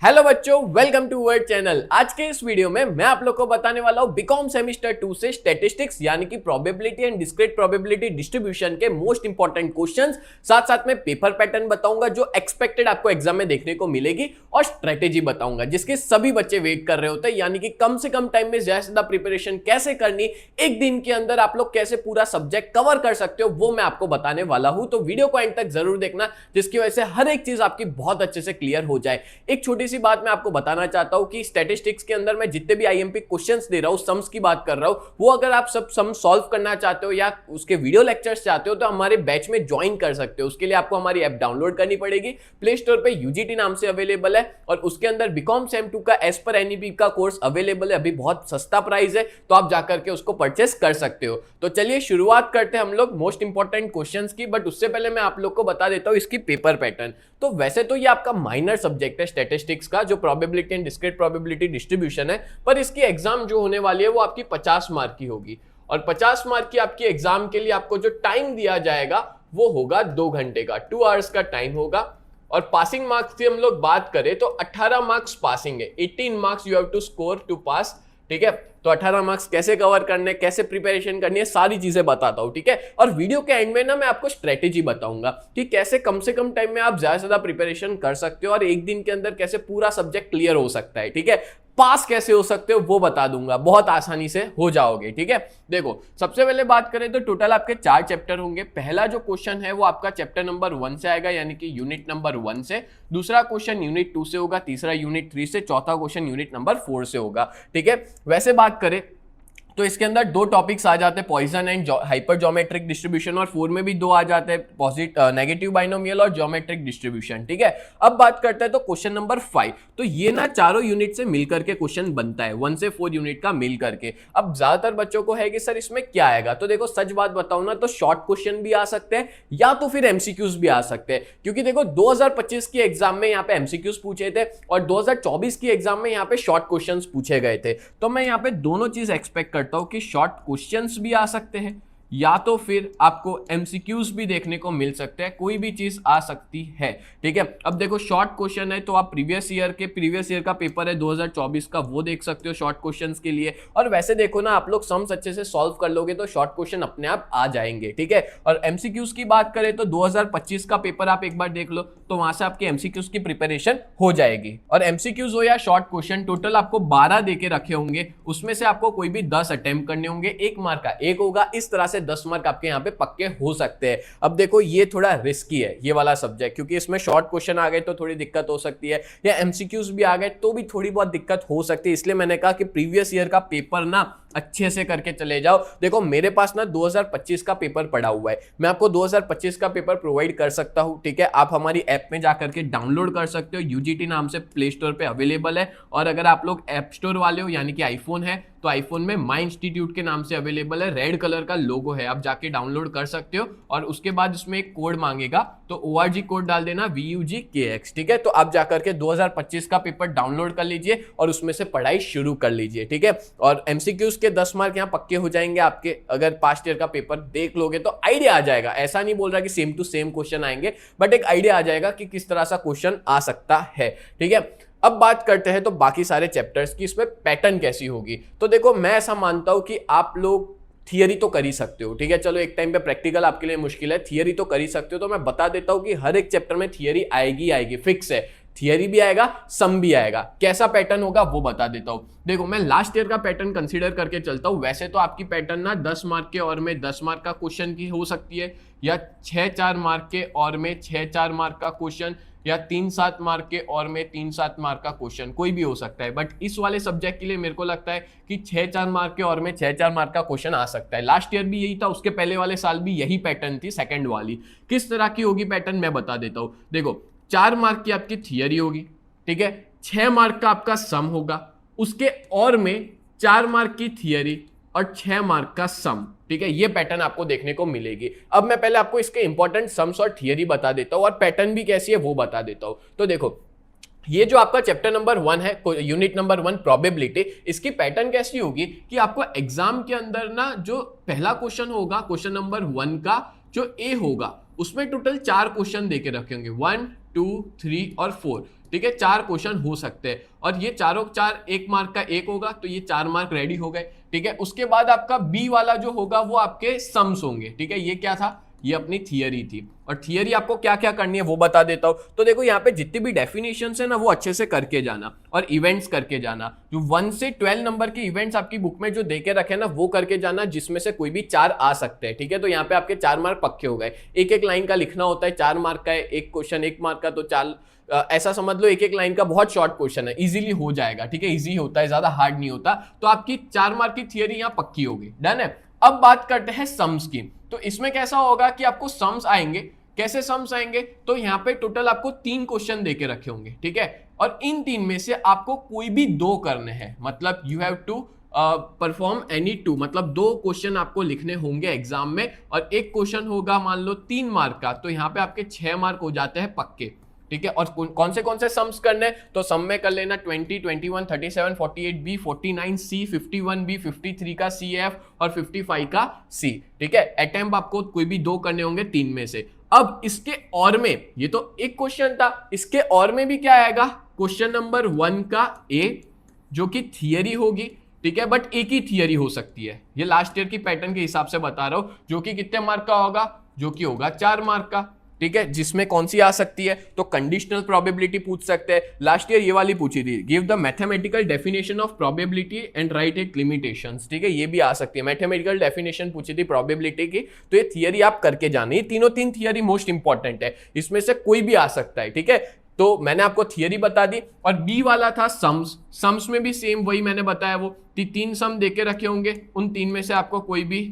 Hello बच्चों, welcome to word channel. आज के इस वीडियो में मैं आप लोग को बताने वाला हूं बीकॉम सेमेस्टर 2 से स्टैटिस्टिक्स यानी कि probability and discrete probability distribution के मोस्ट इंपॉर्टेंट क्वेश्चंस, साथ साथ में पेपर पैटर्न बताऊंगा जो एक्सपेक्टेड आपको एग्जाम में देखने को मिलेगी और स्ट्रेटेजी बताऊंगा जिसके सभी बच्चे वेट कर रहे होते हैं, यानी कि कम से कम टाइम में ज्यादा से ज्यादा प्रिपरेशन कैसे करनी, एक दिन के अंदर आप लोग कैसे पूरा सब्जेक्ट कवर कर सकते हो, वो मैं आपको बताने वाला हूं। तो वीडियो को एंड तक जरूर देखना जिसकी वजह से हर एक चीज आपकी बहुत अच्छे से क्लियर हो जाए। एक छोटी सी बात मैं आपको बताना चाहता हूं कि स्टैटिस्टिक्स के अंदर मैं जितने भी आईएमपी क्वेश्चंस दे रहा हूं, सम्स की बात कर रहा हूं, वो अगर आप सब सम सॉल्व करना चाहते हो या उसके वीडियो लेक्चर्स चाहते हो तो हमारे बैच में ज्वाइन कर सकते हो। उसके लिए आपको हमारी ऐप डाउनलोड करनी पड़ेगी। प्ले स्टोर पे यूजीटी नाम से अवेलेबल है और उसके अंदर बीकॉम सेम 2 का एज पर एनईपी का कोर्स अवेलेबल है। अभी बहुत सस्ता प्राइस है तो आप जाकर के उसको परचेस कर सकते हो। तो चलिए शुरुआत करते हैं हम लोग मोस्ट इंपॉर्टेंट क्वेश्चंस की, बट उससे पहले मैं आप लोग को बता देता हूं इसकी पेपर पैटर्न। तो वैसे तो ये आपका माइनर सब्जेक्ट है स्टैटिस्टिक्स का, जो probability and discrete probability distribution है, पर इसकी एग्जाम जो होने वाली है वो आपकी 50 मार्क की होगी और 50 मार्क की आपकी एग्जाम के लिए आपको जो टाइम दिया जाएगा वो होगा 2 घंटे का, 2 आवर्स का टाइम होगा। और पासिंग मार्क्स की हम लोग बात करें तो 18 मार्क्स पासिंग है, 18 marks you have to score to pass. ठीक है, तो 18 मार्क्स कैसे कवर करने, कैसे प्रिपरेशन करनी है, सारी चीजें बताता हूं। ठीक है, और वीडियो के एंड में ना मैं आपको स्ट्रेटेजी बताऊंगा कि कैसे कम से कम टाइम में आप ज्यादा से ज्यादा प्रिपरेशन कर सकते हो और एक दिन के अंदर कैसे पूरा सब्जेक्ट क्लियर हो सकता है। ठीक है, पास कैसे हो सकते हो वो बता दूंगा, बहुत आसानी से हो जाओगे। ठीक है, देखो सबसे पहले बात करें तो टोटल आपके 4 चैप्टर होंगे। पहला जो क्वेश्चन है वो आपका चैप्टर नंबर 1 से आएगा, यानी कि यूनिट नंबर 1 से। दूसरा क्वेश्चन यूनिट 2 से होगा, तीसरा यूनिट 3 से, चौथा क्वेश्चन यूनिट नंबर 4 से होगा। ठीक है, वैसे बात करें तो इसके अंदर 2 टॉपिक्स आ जाते हैं, Poisson and hyper geometric distribution, और 4 में भी 2 आ जाते हैं, पॉजिटिव नेगेटिव बाइनोमियल और ज्योमेट्रिक डिस्ट्रीब्यूशन। ठीक है, अब बात करते हैं तो क्वेश्चन नंबर 5। तो ये ना चारों यूनिट से मिलकर के क्वेश्चन बनता है, 1 से 4 यूनिट का मिल करके। अब ज्यादातर बच्चों को है कि सर इसमें क्या आएगा, तो देखो सच बात बताऊं ना तो शॉर्ट क्वेश्चन भी आ सकते हैं या तो फिर एमसीक्यूज भी आ सकते हैं, क्योंकि देखो 2025 की एग्जाम में यहाँ पे एमसीक्यूज पूछे थे और 2024 की एग्जाम में यहाँ पे शॉर्ट क्वेश्चन पूछे गए थे। तो मैं यहाँ पे दोनों चीज एक्सपेक्ट करता हूं कि शॉर्ट क्वेश्चंस भी आ सकते हैं या तो फिर आपको एमसीक्यूज भी देखने को मिल सकते हैं, कोई भी चीज आ सकती है। ठीक है, अब देखो शॉर्ट क्वेश्चन है तो आप प्रीवियस ईयर का पेपर है 2024 का, वो देख सकते हो शॉर्ट क्वेश्चंस के लिए। और वैसे देखो ना, आप लोग सम्स अच्छे से सॉल्व कर लोगे तो शॉर्ट क्वेश्चन अपने आप आ जाएंगे। ठीक है, और एमसीक्यूज की बात करें तो 2025 का पेपर आप एक बार देख लो तो वहां से आपके एमसीक्यूज की प्रिपरेशन हो जाएगी। और एमसीक्यूज हो या शॉर्ट क्वेश्चन, टोटल आपको 12 देके रखे होंगे, उसमें से आपको कोई भी 10 अटेम्प्ट करने होंगे, 1 मार्क का 1 होगा। इस तरह से 10 मार्क आपके यहाँ पे पक्के हो सकते हैं। अब देखो ये थोड़ा रिस्की है ये वाला सब्जेक्ट, क्योंकि इसमें शॉर्ट क्वेश्चन आ गए तो थोड़ी दिक्कत हो सकती है, या एमसीक्यूज भी आ गए तो भी थोड़ी बहुत दिक्कत हो सकती है। इसलिए मैंने कहा कि प्रीवियस ईयर का पेपर ना अच्छे से करके चले जाओ। देखो मेरे पास ना 2025 का पेपर पड़ा हुआ है, मैं आपको 2025 का पेपर प्रोवाइड कर सकता हूं। ठीक है, आप हमारी ऐप में जाकर के डाउनलोड कर सकते हो, यूजीटी नाम से प्ले स्टोर पे अवेलेबल है। और अगर आप लोग ऐप स्टोर वाले हो यानी कि आईफोन है तो आईफोन में माई इंस्टीट्यूट के नाम से अवेलेबल है, रेड कलर का लोगो है, आप जाके डाउनलोड कर सकते हो। और उसके बाद उसमें एक कोड मांगेगा तो ORG कोड डाल देना VUGKX। ठीक है, तो आप जाकर के 2025 का पेपर डाउनलोड कर लीजिए और उसमें से पढ़ाई शुरू कर लीजिए। ठीक है, और एमसीक्यूज के 10 मार्क यहाँ पक्के हो जाएंगे आपके, अगर पास्ट ईयर का पेपर देख लोगे तो आइडिया आ जाएगा। ऐसा नहीं बोल रहा कि सेम टू सेम क्वेश्चन आएंगे, बट एक आइडिया आ जाएगा कि किस तरह सा क्वेश्चन आ सकता है। ठीक है, अब बात करते हैं तो बाकी सारे चैप्टर्स की, इसमें पैटर्न कैसी होगी। तो देखो मैं ऐसा मानता हूं कि आप लोग थियरी तो कर ही सकते हो। ठीक है, चलो एक टाइम पे प्रैक्टिकल आपके लिए मुश्किल है, थियरी तो कर ही सकते हो। तो मैं बता देता हूं कि हर एक चैप्टर में थियरी आएगी, फिक्स है। थियरी भी आएगा, सम भी आएगा। कैसा पैटर्न होगा वो बता देता हूं। देखो मैं लास्ट ईयर का पैटर्न कंसीडर करके चलता हूं। वैसे तो आपकी पैटर्न ना 10 मार्क के और में 10 मार्क का क्वेश्चन की हो सकती है, या 6-4 मार्क के और में 6-4 मार्क का क्वेश्चन, या 3-7 मार्क के और में 3-7 मार्क का क्वेश्चन, कोई भी हो सकता है। बट इस वाले सब्जेक्ट के लिए मेरे को लगता है कि 6-4 मार्क के और में 6-4 मार्क का क्वेश्चन आ सकता है। लास्ट ईयर भी यही था, उसके पहले वाले साल भी यही पैटर्न थी, सेकंड वाली। किस तरह की होगी पैटर्न मैं बता देता हूं। देखो 4 मार्क की आपकी थियरी होगी, ठीक है, 6 मार्क का आपका सम होगा, उसके और में 4 मार्क की थियरी और 6 मार्क का सम। ठीक है, ये पैटर्न आपको देखने को मिलेगी। अब मैं पहले आपको इसके इंपॉर्टेंट सम्स और थियरी बता देता हूं और पैटर्न भी कैसी है वो बता देता हूं। तो देखो ये जो आपका चैप्टर नंबर 1 है, यूनिट नंबर 1 प्रोबेबिलिटी, इसकी पैटर्न कैसी होगी कि आपको एग्जाम के अंदर ना जो पहला क्वेश्चन होगा, क्वेश्चन नंबर 1 का जो ए होगा, उसमें टोटल 4 क्वेश्चन देके रखेंगे, 1, 2, 3 और 4। ठीक है, 4 क्वेश्चन हो सकते हैं और ये चारों चार 1 मार्क का एक होगा, तो ये 4 मार्क रेडी हो गए। ठीक है, उसके बाद आपका बी वाला जो होगा वो आपके सम्स होंगे। ठीक है, ये क्या था, ये अपनी थियरी थी और थियरी आपको क्या क्या करनी है वो बता देता हूं। तो देखो यहाँ पे जितनी भी डेफिनेशंस है ना वो अच्छे से करके जाना और इवेंट्स करके जाना। जो 1 से 12 नंबर के इवेंट्स आपकी बुक में जो देके रखे ना वो करके जाना, जिसमें से कोई भी 4 आ सकते हैं। ठीक है, तो यहाँ पे आपके 4 मार्क पक्के हो गए। एक एक लाइन का लिखना होता है, 4 मार्क का है, एक क्वेश्चन 1 मार्क का, तो 4 ऐसा समझ लो एक एक लाइन का बहुत शॉर्ट क्वेश्चन है, इजीली हो जाएगा। ठीक है, इजी होता है, ज्यादा हार्ड नहीं होता। तो आपकी 4 मार्क की थियरी यहाँ पक्की होगी। डन है। अब बात करते हैं सम्स की। तो इसमें कैसा होगा कि आपको सम्स आएंगे। कैसे सम्स आएंगे, तो यहाँ पे टोटल आपको 3 क्वेश्चन देके रखे होंगे। ठीक है, और इन 3 में से आपको कोई भी 2 करने हैं, मतलब you have to perform any 2, मतलब 2 क्वेश्चन आपको लिखने होंगे एग्जाम में और एक क्वेश्चन होगा मान लो 3 मार्क का, तो यहाँ पे आपके 6 मार्क हो जाते हैं पक्के। ठीक है, और कौन से सम्स करने, तो सम में कर लेना 20, 21, 37, 48 बी, 49 सी, 51 बी, 53 का सी एफ और 55 का सी। ठीक है, अटेम्प्ट आपको कोई भी 2 करने होंगे 3 में से। अब इसके और में, ये तो एक क्वेश्चन था, इसके और में भी क्या आएगा, क्वेश्चन नंबर 1 का ए जो कि थियरी होगी। ठीक है, बट एक ही थियरी हो सकती है, ये लास्ट ईयर की पैटर्न के हिसाब से बता रहा हूं, जो कि कितने मार्क का होगा, जो कि होगा 4 मार्क का। ठीक है, जिसमें कौन सी आ सकती है, तो कंडीशनल प्रोबेबिलिटी पूछ सकते हैं। लास्ट ईयर ये वाली पूछी थी, give the mathematical definition of probability and right it limitations. ठीक है, ये भी आ सकती है, मैथमेटिकल डेफिनेशन पूछी थी प्रोबेबिलिटी की। तो ये थियरी आप करके जाने, ये तीनों थियरी मोस्ट इंपॉर्टेंट है, इसमें से कोई भी आ सकता है। ठीक है, तो मैंने आपको थियरी बता दी। और बी वाला था सम्स में भी सेम वही मैंने बताया, वो 3 सम देके रखे होंगे, उन 3 में से आपको कोई भी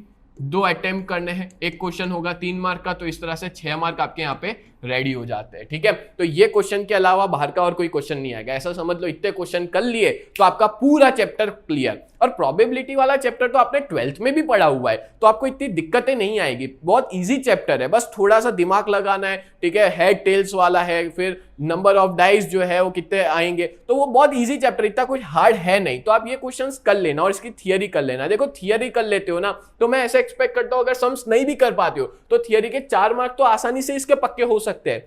2 अटेम्प्ट करने हैं, एक क्वेश्चन होगा 3 मार्क का, तो इस तरह से 6 मार्क आपके यहाँ पे रेडी हो जाते हैं। ठीक है, तो ये क्वेश्चन के अलावा बाहर का और कोई क्वेश्चन नहीं आएगा, ऐसा समझ लो। इतने क्वेश्चन कर लिए तो आपका पूरा चैप्टर क्लियर। और प्रोबेबिलिटी वाला चैप्टर तो आपने 12th में भी पढ़ा हुआ है, तो आपको इतनी दिक्कतें नहीं आएगी, बहुत इजी चैप्टर है, बस थोड़ा सा दिमाग लगाना है। ठीक है, हेड टेल्स वाला है, फिर नंबर ऑफ डाइस जो है वो कितने आएंगे, तो वो बहुत इजी चैप्टर, इतना कुछ हार्ड है नहीं। तो आप ये क्वेश्चंस कर लेना और इसकी थियरी कर लेना। देखो थियरी कर लेते हो ना, तो मैं ऐसे एक्सपेक्ट करता हूं अगर सम्स नहीं भी कर पाते हो तो थियरी के 4 मार्क तो आसानी से इसके पक्के हो सकते हैं।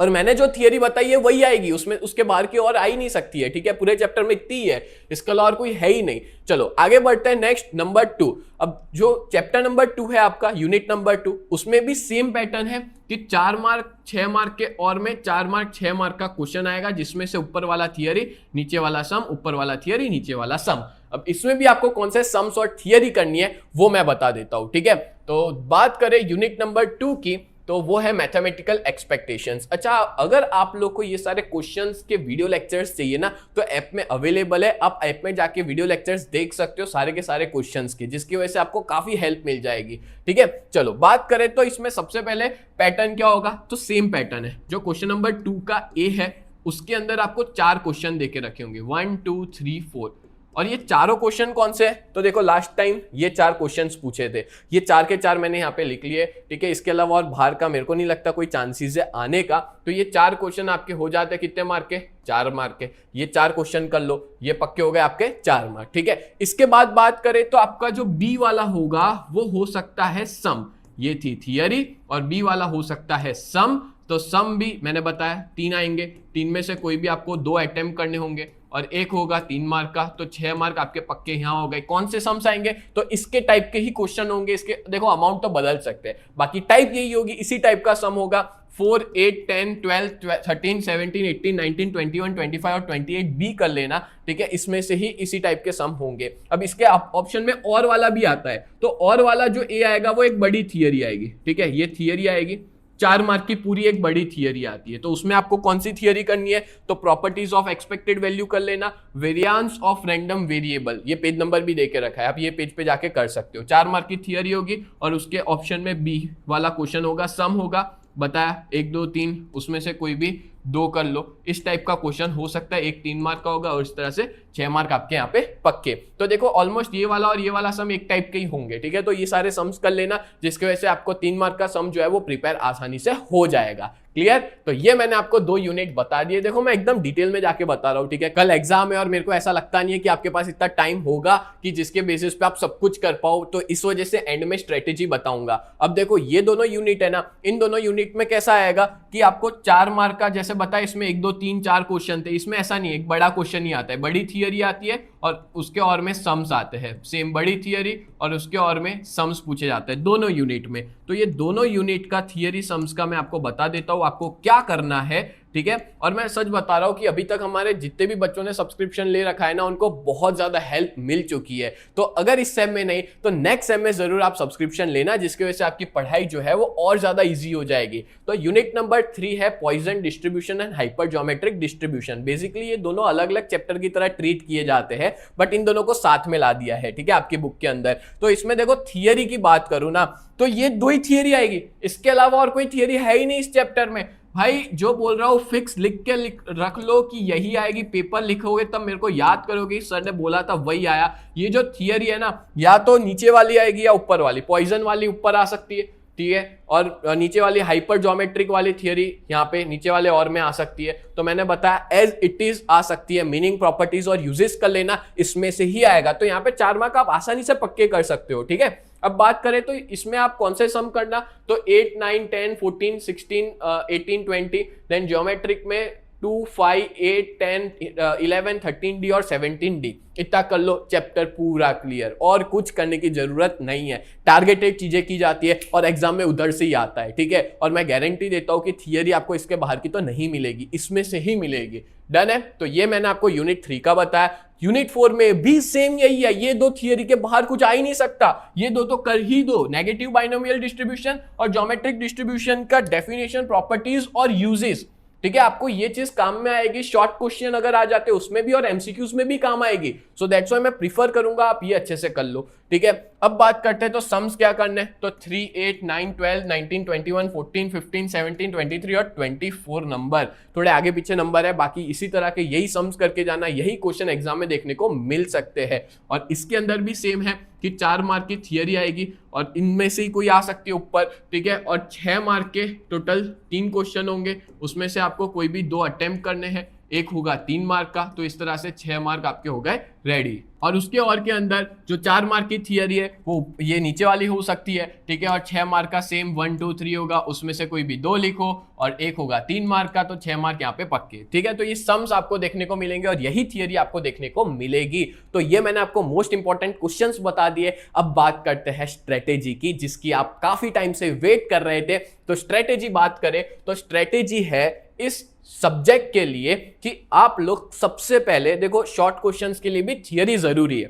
और मैंने जो थियरी बताई है वही आएगी, उसमें उसके बाहर की और आ ही नहीं सकती है। ठीक है, पूरे चैप्टर में इतनी ही है, इसके अलावा और कोई है ही नहीं। चलो आगे बढ़ते हैं, नेक्स्ट नंबर 2। अब जो चैप्टर नंबर 2 है आपका, यूनिट नंबर 2, उसमें भी सेम पैटर्न है कि 4 मार्क 6 मार्क के और में 4 मार्क 6 मार्क का क्वेश्चन आएगा, जिसमें से ऊपर वाला थियरी नीचे वाला सम, ऊपर वाला थियरी नीचे वाला सम। अब इसमें भी आपको कौन से सम्स और थियरी करनी है वो मैं बता देता हूं। ठीक है, तो बात करें यूनिट नंबर 2 की, तो वो है मैथमेटिकल एक्सपेक्टेशंस। अच्छा, अगर आप लोग को ये सारे क्वेश्चंस के वीडियो लेक्चर्स चाहिए ना, तो ऐप में अवेलेबल है, आप ऐप में जाके वीडियो लेक्चर्स देख सकते हो सारे के सारे क्वेश्चंस की, जिसकी वजह से आपको काफी हेल्प मिल जाएगी। ठीक है, चलो बात करें तो इसमें सबसे पहले पैटर्न क्या होगा, तो सेम पैटर्न है, जो क्वेश्चन नंबर 2 का ए है उसके अंदर आपको 4 क्वेश्चन देके रखे होंगे, 1 2 3 4। और ये चारों क्वेश्चन कौन से हैं, तो देखो लास्ट टाइम ये 4 क्वेश्चंस पूछे थे, ये 4 के 4 मैंने यहाँ पे लिख लिए। ठीक है, इसके अलावा और बाहर का मेरे को नहीं लगता कोई चांसेस है आने का। तो ये 4 क्वेश्चन आपके हो जाते हैं कितने मार्क के, 4 मार्क के। ये 4 क्वेश्चन कर लो, ये पक्के हो गए आपके 4 मार्क। ठीक है, इसके बाद बात करें तो आपका जो बी वाला होगा वो हो सकता है सम, ये थी थियरी, और बी वाला हो सकता है सम। तो सम भी मैंने बताया 3 आएंगे, 3 में से कोई भी आपको 2 अटेम्प्ट करने होंगे और एक होगा 3 मार्क का, तो 6 मार्क आपके पक्के यहां हो गए। कौन से सम्स आएंगे, तो इसके टाइप के ही क्वेश्चन होंगे। इसके देखो अमाउंट तो बदल सकते हैं, बाकी टाइप यही होगी, इसी टाइप का सम होगा। 4 8 10 12 13 17 18 19 21 25 और 28 बी कर लेना। ठीक है, इसमें से ही इसी टाइप के सम होंगे। अब इसके ऑप्शन में और वाला भी आता है, तो और वाला जो ए आएगा वो एक बड़ी थियरी आएगी। ठीक है, ये थियरी आएगी, 4 मार्क की पूरी एक बड़ी थियरी आती है। तो उसमें आपको कौन सी थियरी करनी है, तो प्रॉपर्टीज ऑफ एक्सपेक्टेड वैल्यू कर लेना, वेरिएंस ऑफ रैंडम वेरिएबल, ये पेज नंबर भी देके रखा है, आप ये पेज पे जाके कर सकते हो। 4 मार्क की थियरी होगी और उसके ऑप्शन में बी वाला क्वेश्चन होगा, सम होगा, बताया 1 2 3, उसमें से कोई भी 2 कर लो। इस टाइप का क्वेश्चन हो सकता है, एक 3 मार्क का होगा और इस तरह से 6 मार्क आपके यहाँ पे पक्के। तो देखो ऑलमोस्ट ये वाला और ये वाला सम एक टाइप के ही होंगे, ठीक है। तो ये सारे सम्स कर लेना, जिसकी वजह से आपको 3 मार्क का सम जो है वो प्रिपेयर आसानी से हो जाएगा। क्लियर? तो ये मैंने आपको 2 यूनिट बता दिए। देखो मैं एकदम डिटेल में जाके बता रहा हूं, ठीक है। कल एग्जाम है और मेरे को ऐसा लगता नहीं है कि आपके पास इतना टाइम होगा कि जिसके बेसिस पे आप सब कुछ कर पाओ, तो इस वजह से एंड में स्ट्रेटेजी बताऊंगा। अब देखो ये दोनों यूनिट है ना, इन दोनों यूनिट में कैसा आएगा कि आपको 4 मार्क का, जैसे बताया इसमें 1 2 3 4 क्वेश्चन थे, इसमें ऐसा नहीं है, एक बड़ा क्वेश्चन ही आता है, बड़ी थियरी आती है और उसके और में सम्स आते हैं, सेम बड़ी थियरी और उसके और में सम्स पूछे जाते हैं दोनों यूनिट में। तो ये दोनों यूनिट का थियरी सम्स का मैं आपको बता देता हूं आपको क्या करना है, ठीक है। और मैं सच बता रहा हूं कि अभी तक हमारे जितने भी बच्चों ने सब्सक्रिप्शन ले रखा है ना, उनको बहुत ज्यादा हेल्प मिल चुकी है। तो अगर इस सेम में नहीं तो नेक्स्ट सेम में जरूर आप सब्सक्रिप्शन लेना, जिसकी वजह से आपकी पढ़ाई जो है वो और ज्यादा इजी हो जाएगी। तो यूनिट नंबर 3 है Poisson distribution and hyper geometric distribution. Basically ये दोनों अलग अलग चैप्टर की तरह ट्रीट किए जाते हैं, बट इन दोनों को साथ में ला दिया है, ठीक है, आपकी बुक के अंदर। तो इसमें देखो थियरी की बात करूं ना, तो ये 2 ही थियरी आएगी, इसके अलावा और कोई थियरी है ही नहीं इस चैप्टर में। भाई जो बोल रहा हूं फिक्स लिख के रख लो कि यही आएगी, पेपर लिखोगे तब मेरे को याद करोगे सर ने बोला था वही आया। ये जो थियरी है ना, या तो नीचे वाली आएगी या ऊपर वाली। पॉइजन वाली ऊपर आ सकती है, ठीक है, और नीचे वाली हाइपर ज्योमेट्रिक वाली थियरी यहाँ पे नीचे वाले और में आ सकती है। तो मैंने बताया एज इट इज आ सकती है, मीनिंग, प्रॉपर्टीज और यूजेस कर लेना, इसमें से ही आएगा। तो यहाँ पे 4 मार्क आप आसानी से पक्के कर सकते हो, ठीक है। अब बात करें तो इसमें आप कौन से सम करना, तो 8 9 10 14 16 18 20, देन ज्योमेट्रिक में 2 5 8 10 11 13D और 17D, इतना कर लो, चैप्टर पूरा क्लियर। और कुछ करने की जरूरत नहीं है, टारगेटेड चीजें की जाती है और एग्जाम में उधर से ही आता है, ठीक है। और मैं गारंटी देता हूं कि थियरी आपको इसके बाहर की तो नहीं मिलेगी, इसमें से ही मिलेगी। डन है? तो ये मैंने आपको यूनिट 3 का बताया। यूनिट 4 में भी सेम यही है, ये 2 थियरी के बाहर कुछ आ ही नहीं सकता, ये 2 तो कर ही दो, नेगेटिव बाइनोमियल डिस्ट्रीब्यूशन और ज्योमेट्रिक डिस्ट्रीब्यूशन का डेफिनेशन, प्रॉपर्टीज और यूजेस, ठीक है। आपको ये चीज काम में आएगी, शॉर्ट क्वेश्चन अगर आ जाते उसमें भी और एमसीक्यूज में भी काम आएगी। सो दैट्स व्हाई मैं प्रीफर करूंगा आप ये अच्छे से कर लो, ठीक है। अब बात करते हैं तो सम्स क्या करने, तो 3 8 9 12 19 21 14 15 17 23 और 24 नंबर, थोड़े आगे पीछे नंबर है, बाकी इसी तरह के यही सम्स करके जाना, यही क्वेश्चन एग्जाम में देखने को मिल सकते हैं। और इसके अंदर भी सेम है कि 4 मार्क की थियरी आएगी और इनमें से ही कोई आ सकती है ऊपर, ठीक है। और 6 मार्क के टोटल 3 क्वेश्चन होंगे, उसमें से आपको कोई भी 2 अटेम्प्ट करने हैं, एक होगा 3 मार्क का। तो इस तरह से 6 मार्क आपके हो गए रेडी। और उसके और के अंदर जो 4 मार्क की थियरी है वो ये नीचे वाली हो सकती है, ठीक है। और 6 मार्क का सेम 1 2 3 होगा, उसमें से कोई भी 2 लिखो, और एक होगा 3 मार्क का, तो 6 मार्क यहाँ पे पक्के, ठीक है। तो ये सम्स आपको देखने को मिलेंगे और यही थियरी आपको देखने को मिलेगी। तो ये मैंने आपको मोस्ट इंपॉर्टेंट क्वेश्चंस बता दिए। अब बात करते हैं स्ट्रेटेजी की, जिसकी आप काफी टाइम से वेट कर रहे थे। तो स्ट्रेटेजी बात करें तो स्ट्रेटेजी है इस सब्जेक्ट के लिए कि आप लोग सबसे पहले देखो, शॉर्ट क्वेश्चंस के लिए भी थियरी जरूरी है,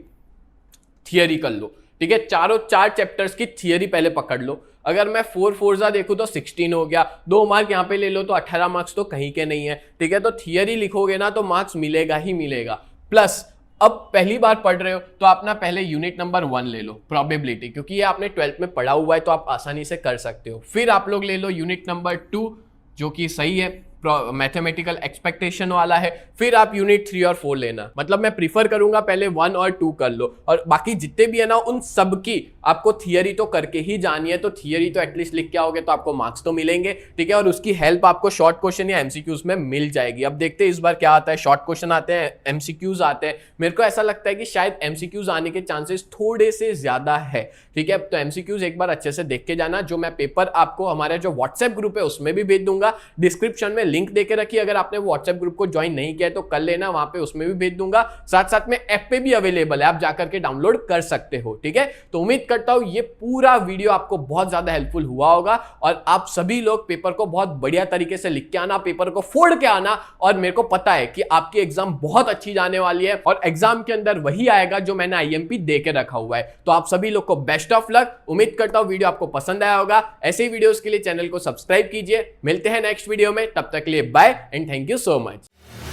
थियरी कर लो, ठीक है। 4 चैप्टर्स की थियरी पहले पकड़ लो। अगर मैं 4 4 देखूं तो 16 हो गया, 2 मार्क यहां पे ले लो तो 18 मार्क्स तो कहीं के नहीं है, ठीक है। तो थियरी लिखोगे ना तो मार्क्स मिलेगा ही मिलेगा। प्लस अब पहली बार पढ़ रहे हो तो आप ना पहले यूनिट नंबर 1 ले लो, प्रोबेबिलिटी, क्योंकि ये आपने 12th में पढ़ा हुआ है तो आप आसानी से कर सकते हो। फिर आप लोग ले लो यूनिट नंबर 2, जो कि सही है, मैथमेटिकल एक्सपेक्टेशन वाला है। फिर आप यूनिट 3 और 4 लेना, मतलब मैं प्रीफर करूंगा पहले 1 और 2 कर लो, और बाकी जितने भी है ना उन सब की आपको थियरी तो करके ही जानी है। तो थियरी तो एटलीस्ट लिख के आओगे तो आपको मार्क्स तो मिलेंगे, ठीक है। और उसकी हेल्प आपको शॉर्ट क्वेश्चन या एमसीक्यूज में मिल जाएगी। अब देखते हैं इस बार क्या आता है, शॉर्ट क्वेश्चन आते हैं, एमसीक्यूज आते हैं। मेरे को ऐसा लगता है कि शायद एमसीक्यूज आने के चांसेस थोड़े से ज्यादा है, ठीक है। तो एमसीक्यूज एक बार अच्छे से देख के जाना, जो मैं पेपर आपको हमारे जो व्हाट्सएप ग्रुप है उसमें भी भेज दूंगा, डिस्क्रिप्शन में लिंक देके रखिए। अगर आपने व्हाट्सएप ग्रुप को ज्वाइन नहीं किया है तो कर लेना, वहां पे उसमें भी भेज दूंगा। साथ साथ में ऐप पे भी अवेलेबल है, आप जाकर के डाउनलोड कर सकते हो, ठीक है। तो उम्मीद करता हूं ये पूरा वीडियो आपको बहुत ज्यादा हेल्पफुल हुआ होगा और आप सभी लोग पेपर को बहुत बढ़िया तरीके से लिख के आना, पेपर को फोड़ के आना। और मेरे को पता है कि आपकी एग्जाम बहुत अच्छी जाने वाली है और एग्जाम के अंदर वही आएगा जो मैंने आईएमपी दे के रखा हुआ है। तो आप सभी लोग को बेस्ट ऑफ लक। उम्मीद करता हूं वीडियो आपको पसंद आया होगा। ऐसे ही वीडियोस के लिए चैनल को सब्सक्राइब कीजिए। मिलते हैं नेक्स्ट वीडियो में, तब तक के लिए bye and thank you so much.